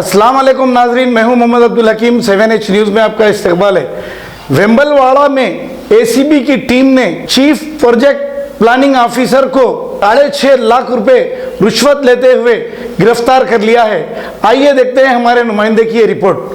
अस्सलाम वालेकुम नाजरीन, मैं हूं मोहम्मद अब्दुल हकीम। 7H न्यूज़ में आपका इस्तकबाल है। वेम्बलवाड़ा में एसीबी की टीम ने चीफ प्रोजेक्ट प्लानिंग ऑफिसर को 6.5 लाख रुपए रिश्वत लेते हुए गिरफ्तार कर लिया है। आइए देखते हैं हमारे नुमाइंदे की ये रिपोर्ट।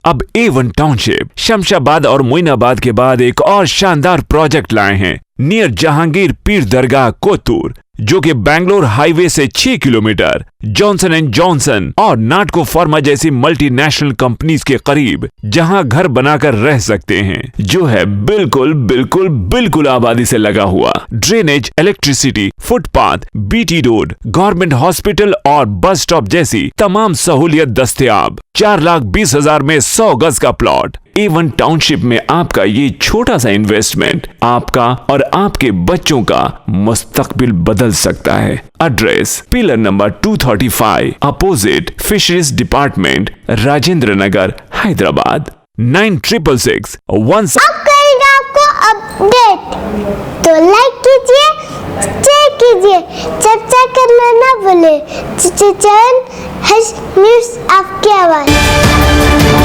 अब A1 टाउनशिप शमशाबाद और मोइनाबाद के बाद एक और शानदार प्रोजेक्ट लाए हैं नियर जहांगीर पीर दरगाह कोतूर, जो कि बैंगलोर हाईवे से 6 किलोमीटर जॉनसन एंड जॉनसन और नाटको फार्मा जैसी मल्टीनेशनल कंपनीज के करीब, जहां घर बनाकर रह सकते हैं, जो है बिल्कुल आबादी से लगा हुआ। Drainage, electricity, footpath, BT road, government hospital और बस स्टॉप जैसी तमाम सहूलियत दस्तयाब। 4,20,000 में 100 गज का प्लॉट। A1 टाउनशिप में आपका ये छोटा सा इन्वेस्टमेंट आपका और आपके बच्चों का मुस्तकबिल बदल सकता है। Address pillar number 235 opposite fisheries department, Rajendra Nagar, Hyderabad. 9666 1। अब करेंगे आपको अपडेट, तो लाइक कीजिए, शेयर कीजिए, चर्चा करना ना भूले। चैनल न्यूज़ आपकी आवाज़।